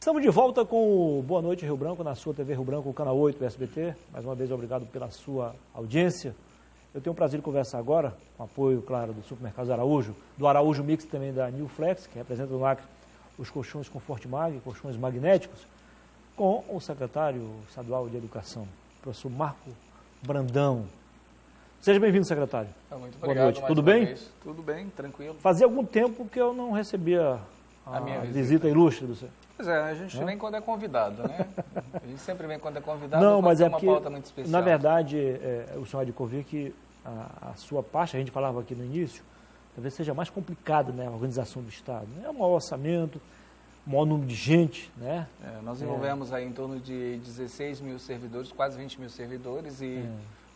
Estamos de volta com o Boa Noite Rio Branco, na sua TV Rio Branco, o canal 8 do SBT. Mais uma vez, obrigado pela sua audiência. Eu tenho o prazer de conversar agora, com apoio, claro, do Supermercado Araújo, do Araújo Mix também da New Flex, que representa no Acre os colchões Confortmag, colchões magnéticos, com o secretário estadual de Educação, professor Marco Brandão. Seja bem-vindo, secretário. Muito obrigado. Boa noite. Tudo bem? Vez. Tudo bem, tranquilo. Fazia algum tempo que eu não recebia a minha visita ilustrre do senhor. Pois é, a gente vem quando é convidado, né? A gente sempre vem quando é convidado. Não, mas é uma porque, pauta muito especial. Na verdade, o senhor há de convir que a sua parte, a gente falava aqui no início, talvez seja mais complicada, né, a organização do Estado. É um maior orçamento, um maior número de gente, né? Nós envolvemos aí em torno de 16 mil servidores, quase 20 mil servidores e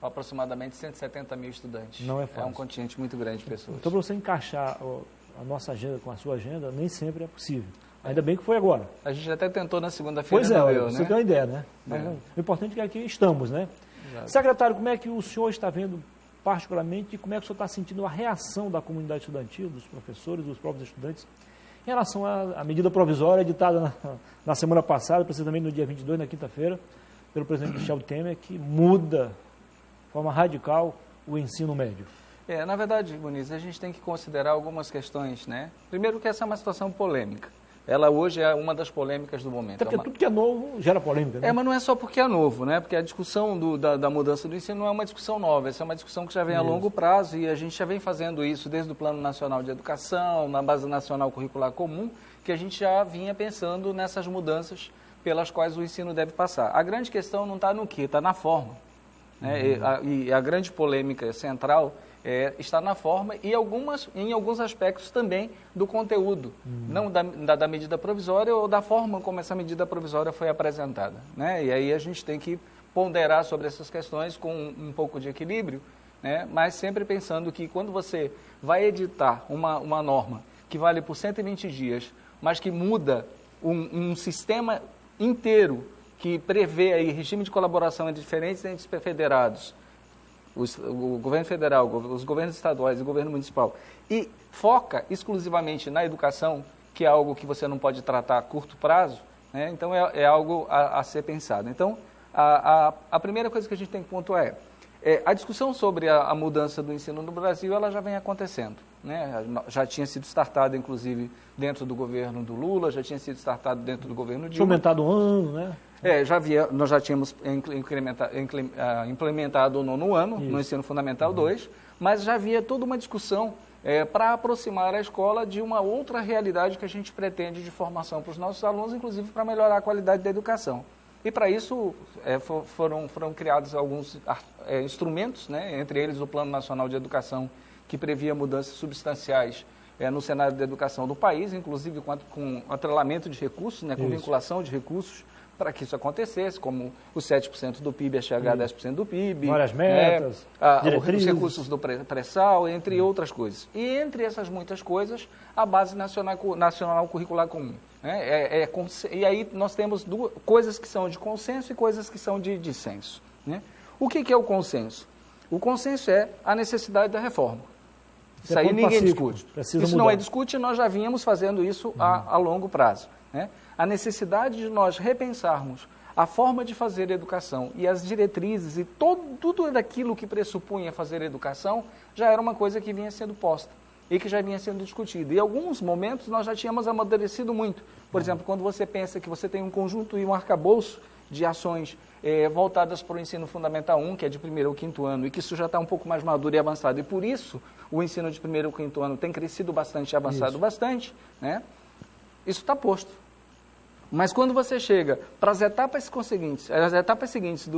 aproximadamente 170 mil estudantes. Não é fácil. É um contingente muito grande de pessoas. Então, para você encaixar a nossa agenda com a sua agenda, nem sempre é possível. Ainda bem que foi agora. A gente até tentou na segunda-feira. Pois é, você tem uma ideia, né? O importante é que aqui estamos, né? Exato. Secretário, como é que o senhor está vendo particularmente e como é que o senhor está sentindo a reação da comunidade estudantil, dos professores, dos próprios estudantes, em relação à medida provisória editada na semana passada, precisamente no dia 22, na quinta-feira, pelo presidente Michel Temer, que muda de forma radical o ensino médio? Na verdade, Muniz, a gente tem que considerar algumas questões, né? Primeiro que essa é uma situação polêmica. Ela hoje é uma das polêmicas do momento. Até porque tudo que é novo gera polêmica, né? Mas não é só porque é novo, né? Porque a discussão da mudança do ensino não é uma discussão nova, essa é uma discussão que já vem a longo prazo e a gente já vem fazendo isso desde o Plano Nacional de Educação, na Base Nacional Curricular Comum, que a gente já vinha pensando nessas mudanças pelas quais o ensino deve passar. A grande questão não está no quê? Está na forma. Né? E a grande polêmica central está na forma e em alguns aspectos também do conteúdo, não da medida provisória ou da forma como essa medida provisória foi apresentada. Né? E aí a gente tem que ponderar sobre essas questões com um pouco de equilíbrio, né? Mas sempre pensando que quando você vai editar uma norma que vale por 120 dias, mas que muda um sistema inteiro que prevê aí regime de colaboração entre diferentes entes federados, o governo federal, os governos estaduais e o governo municipal, e foca exclusivamente na educação, que é algo que você não pode tratar a curto prazo, né? Então é algo a ser pensado. Então, a primeira coisa que a gente tem que pontuar a discussão sobre a mudança do ensino no Brasil, ela já vem acontecendo. Né? Já tinha sido startada, inclusive, dentro do governo do Lula, já tinha sido startado dentro do governo Dilma. Aumentado um ano, né? Nós já tínhamos implementado o 9º ano, no ensino fundamental 2, mas já havia toda uma discussão para aproximar a escola de uma outra realidade que a gente pretende de formação para os nossos alunos, inclusive para melhorar a qualidade da educação. E para isso foram criados alguns instrumentos, né, entre eles o Plano Nacional de Educação, que previa mudanças substanciais no cenário da educação do país, inclusive com atrelamento de recursos, né, com vinculação de recursos, para que isso acontecesse, como os 7% do PIB a chegar a 10% do PIB. Várias metas, os recursos do pré-sal, entre outras coisas. E entre essas muitas coisas, a Base Nacional Curricular Comum. Né? E aí nós temos coisas que são de consenso e coisas que são de dissenso. Né? O que é o consenso? O consenso é a necessidade da reforma. Isso aí ninguém discute. Isso não discute, nós já vínhamos fazendo isso a longo prazo. Né? A necessidade de nós repensarmos a forma de fazer educação e as diretrizes e tudo daquilo que pressupunha fazer educação já era uma coisa que vinha sendo posta e que já vinha sendo discutida. E em alguns momentos nós já tínhamos amadurecido muito. Por exemplo, quando você pensa que você tem um conjunto e um arcabouço de ações voltadas para o ensino fundamental 1, que é de 1º ao 5º ano, e que isso já está um pouco mais maduro e avançado. E por isso o ensino de 1º ao 5º ano tem crescido bastante e avançado bastante. Né? Isso está posto. Mas quando você chega para as etapas seguintes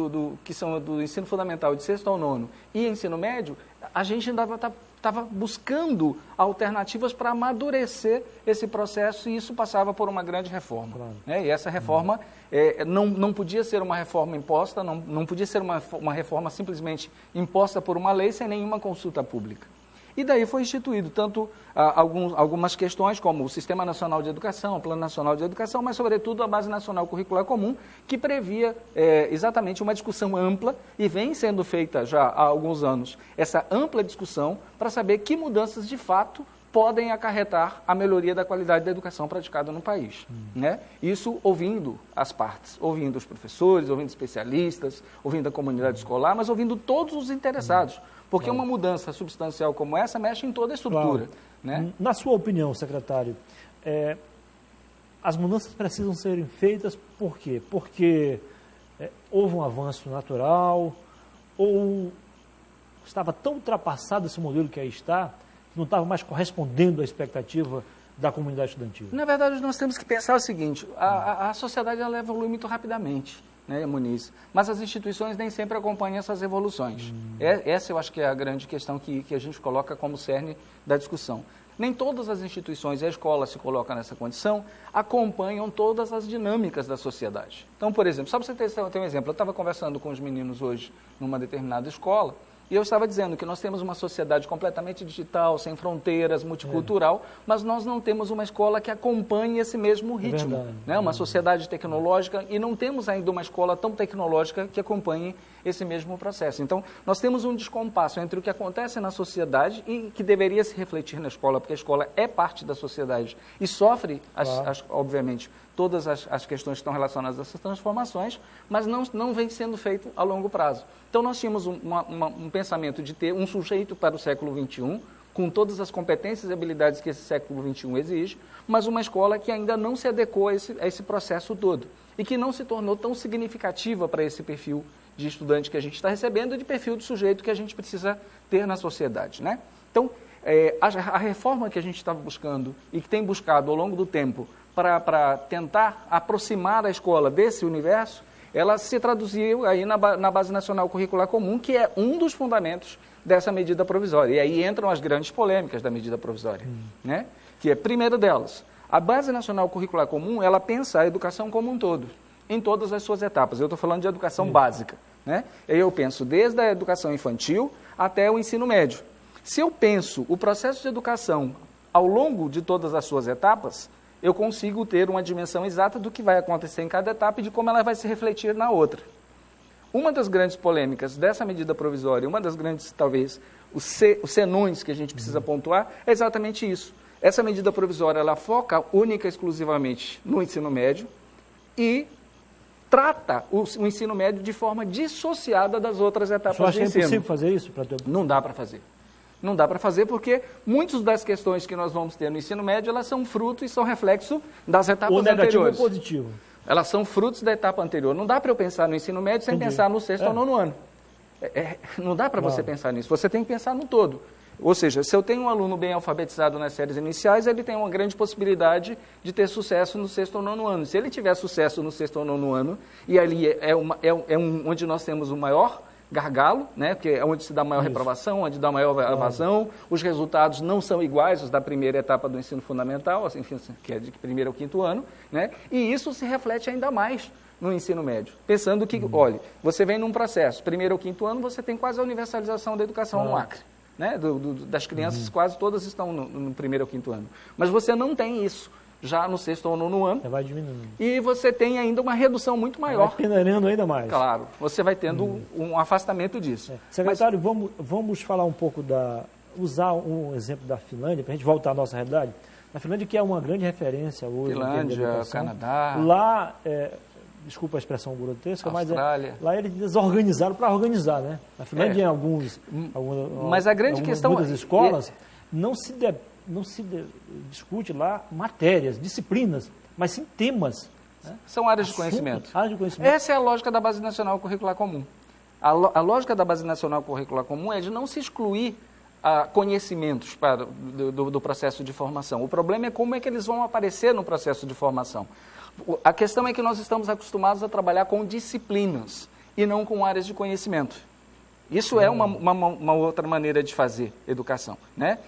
que são do ensino fundamental de 6º ao 9º e ensino médio, a gente ainda estava buscando alternativas para amadurecer esse processo e isso passava por uma grande reforma. Claro. Né? E essa reforma não podia ser uma reforma imposta, não podia ser uma reforma simplesmente imposta por uma lei sem nenhuma consulta pública. E daí foi instituído tanto algumas questões como o Sistema Nacional de Educação, o Plano Nacional de Educação, mas sobretudo a Base Nacional Curricular Comum, que previa exatamente uma discussão ampla e vem sendo feita já há alguns anos essa ampla discussão para saber que mudanças de fato podem acarretar a melhoria da qualidade da educação praticada no país. Né? Isso ouvindo as partes, ouvindo os professores, ouvindo especialistas, ouvindo a comunidade escolar, mas ouvindo todos os interessados. Porque uma mudança substancial como essa mexe em toda a estrutura. Né? Na sua opinião, secretário, as mudanças precisam serem feitas por quê? Porque houve um avanço natural ou estava tão ultrapassado esse modelo que aí está, que não estava mais correspondendo à expectativa da comunidade estudantil? Na verdade, nós temos que pensar o seguinte, a sociedade ela evolui muito rapidamente, né, Muniz? Mas as instituições nem sempre acompanham essas evoluções. Essa eu acho que é a grande questão que a gente coloca como cerne da discussão. Nem todas as instituições e a escola se colocam nessa condição, acompanham todas as dinâmicas da sociedade. Então, por exemplo, só para você ter um exemplo, eu estava conversando com os meninos hoje numa determinada escola, e eu estava dizendo que nós temos uma sociedade completamente digital, sem fronteiras, multicultural, mas nós não temos uma escola que acompanhe esse mesmo ritmo. Né? Uma sociedade tecnológica, e não temos ainda uma escola tão tecnológica que acompanhe esse mesmo processo. Então, nós temos um descompasso entre o que acontece na sociedade e que deveria se refletir na escola, porque a escola é parte da sociedade e sofre, obviamente, todas as questões que estão relacionadas a essas transformações, mas não vem sendo feito a longo prazo. Então, nós tínhamos um pensamento de ter um sujeito para o século XXI, com todas as competências e habilidades que esse século XXI exige, mas uma escola que ainda não se adequou a esse processo todo e que não se tornou tão significativa para esse perfil de estudante que a gente está recebendo e de perfil de sujeito que a gente precisa ter na sociedade. Né? Então, a reforma que a gente estava buscando e que tem buscado ao longo do tempo para tentar aproximar a escola desse universo, ela se traduziu aí na Base Nacional Curricular Comum, que é um dos fundamentos dessa medida provisória. E aí entram as grandes polêmicas da medida provisória, né? Que é, primeiro delas, a Base Nacional Curricular Comum, ela pensa a educação como um todo, em todas as suas etapas. Eu estou falando de educação básica, né? Eu penso desde a educação infantil até o ensino médio. Se eu penso o processo de educação ao longo de todas as suas etapas, eu consigo ter uma dimensão exata do que vai acontecer em cada etapa e de como ela vai se refletir na outra. Uma das grandes polêmicas dessa medida provisória, uma das grandes, talvez, os senões que a gente precisa pontuar, é exatamente isso. Essa medida provisória, ela foca única e exclusivamente no ensino médio e trata o ensino médio de forma dissociada das outras etapas do ensino. Você acha que é impossível fazer isso? Não dá para fazer. Não dá para fazer porque muitas das questões que nós vamos ter no ensino médio, elas são fruto e são reflexo das etapas anteriores. Ou negativo ou positivo. Elas são frutos da etapa anterior. Não dá para eu pensar no ensino médio sem pensar no sexto ou nono ano. Não dá para você pensar nisso. Você tem que pensar no todo. Ou seja, se eu tenho um aluno bem alfabetizado nas séries iniciais, ele tem uma grande possibilidade de ter sucesso no sexto ou nono ano. Se ele tiver sucesso no sexto ou nono ano, e ali onde nós temos o maior gargalo, né, que é onde se dá maior reprovação, onde dá maior evasão, os resultados não são iguais os da primeira etapa do ensino fundamental, assim, que é de primeiro ao quinto ano, né, e isso se reflete ainda mais no ensino médio, pensando que, olha, você vem num processo, primeiro ao quinto ano, você tem quase a universalização da educação no Acre, né, das crianças quase todas estão no primeiro ao quinto ano, mas você não tem isso já no sexto ou nono ano. Vai diminuindo. E você tem ainda uma redução muito maior. Vai peneirando ainda mais. Claro, você vai tendo um afastamento disso. Secretário, vamos falar um pouco usar um exemplo da Finlândia, para a gente voltar à nossa realidade. A Finlândia, que é uma grande referência hoje. Finlândia, Canadá. Lá, desculpa a expressão grotesca, Austrália. Lá eles desorganizaram para organizar, né? Na Finlândia, em mas a grande questão muitas escolas, não se discute lá matérias, disciplinas, mas sim temas. Né? São áreas de conhecimento. Áreas de conhecimento. Essa é a lógica da Base Nacional Curricular Comum. A lógica da Base Nacional Curricular Comum é de não se excluir conhecimentos do processo de formação. O problema é como é que eles vão aparecer no processo de formação. A questão é que nós estamos acostumados a trabalhar com disciplinas e não com áreas de conhecimento. Isso é uma outra maneira de fazer educação, né?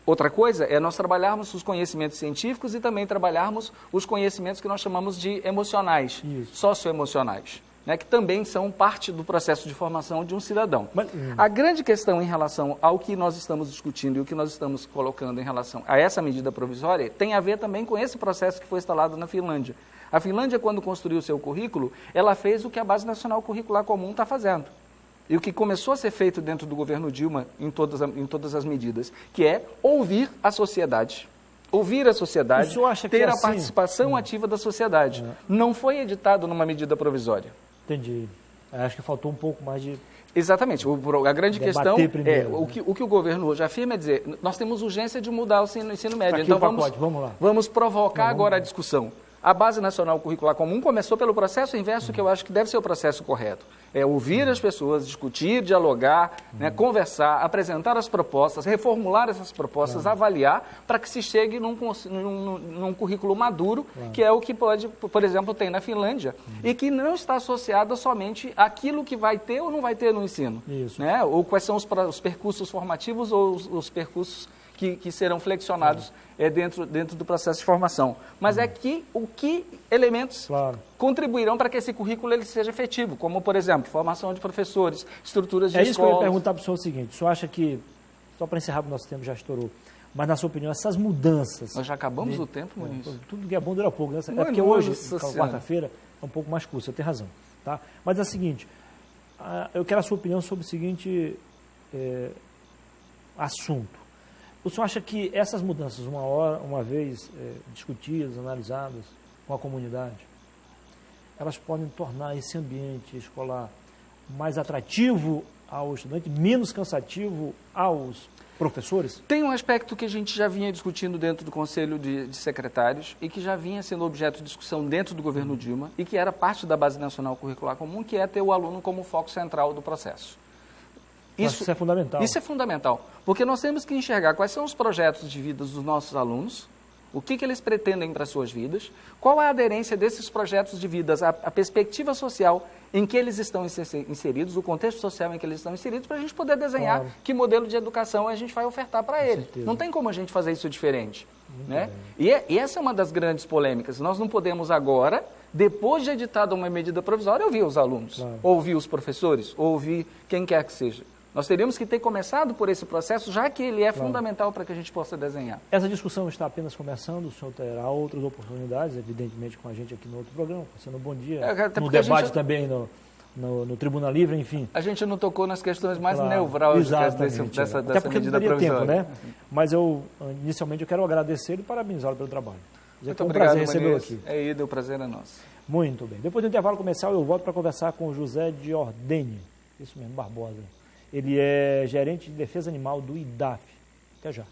Outra coisa é nós trabalharmos os conhecimentos científicos e também trabalharmos os conhecimentos que nós chamamos de emocionais, socioemocionais, né, que também são parte do processo de formação de um cidadão. A grande questão em relação ao que nós estamos discutindo e o que nós estamos colocando em relação a essa medida provisória tem a ver também com esse processo que foi instalado na Finlândia. A Finlândia, quando construiu o seu currículo, ela fez o que a Base Nacional Curricular Comum está fazendo. e o que começou a ser feito dentro do governo Dilma em todas as medidas, que é ouvir a sociedade. Ouvir a sociedade, ter a participação ativa da sociedade. Não foi editado numa medida provisória. Entendi. Acho que faltou um pouco mais de... Exatamente. A grande questão o que o governo hoje afirma é dizer, nós temos urgência de mudar o ensino médio. Então vamos provocar agora a discussão. A Base Nacional Curricular Comum começou pelo processo inverso, que eu acho que deve ser o processo correto. É ouvir as pessoas, discutir, dialogar, né, conversar, apresentar as propostas, reformular essas propostas, avaliar, para que se chegue num currículo maduro, que é o que pode, por exemplo, tem na Finlândia, e que não está associado somente àquilo que vai ter ou não vai ter no ensino. Isso. Né? Ou quais são os percursos formativos ou os percursos que serão flexionados dentro do processo de formação. Mas o que elementos contribuirão para que esse currículo ele seja efetivo, como, por exemplo, formação de professores, estruturas de escolas. É isso que eu ia perguntar para o senhor o seguinte, o senhor acha que, só para encerrar, o nosso tempo já estourou, mas na sua opinião, essas mudanças... Nós já acabamos o tempo, Muniz? Tudo que é bom dura pouco, né? É porque hoje, quarta-feira, é um pouco mais curto, você tem razão. Tá? Mas é o seguinte, eu quero a sua opinião sobre o seguinte assunto. O senhor acha que essas mudanças, uma vez discutidas, analisadas com a comunidade, elas podem tornar esse ambiente escolar mais atrativo ao estudante, menos cansativo aos professores? Tem um aspecto que a gente já vinha discutindo dentro do Conselho de Secretários e que já vinha sendo objeto de discussão dentro do governo Dilma e que era parte da Base Nacional Curricular Comum, que é ter o aluno como foco central do processo. Isso é fundamental. Isso é fundamental, porque nós temos que enxergar quais são os projetos de vida dos nossos alunos, o que eles pretendem para as suas vidas, qual é a aderência desses projetos de vidas à perspectiva social em que eles estão inseridos, o contexto social em que eles estão inseridos, para a gente poder desenhar que modelo de educação a gente vai ofertar para eles. Não tem como a gente fazer isso diferente. Né? E essa é uma das grandes polêmicas. Nós não podemos agora, depois de editada uma medida provisória, ouvir os alunos, ouvir os professores, ouvir quem quer que seja. Nós teríamos que ter começado por esse processo, já que ele é fundamental para que a gente possa desenhar. Essa discussão está apenas começando, o senhor terá outras oportunidades, evidentemente, com a gente aqui no outro programa, sendo um bom dia, no debate também, no Tribuna Livre, enfim. A gente não tocou nas questões mais nevrálgicas dessa medida provisória. Tempo, né? Mas inicialmente, eu quero agradecê-lo e parabenizá-lo pelo trabalho. Muito obrigado, recebê-lo aqui. O prazer é nosso. Muito bem. Depois do intervalo comercial, eu volto para conversar com o José de Ordene, isso mesmo, Barbosa. Ele é gerente de defesa animal do IDAF. Até já.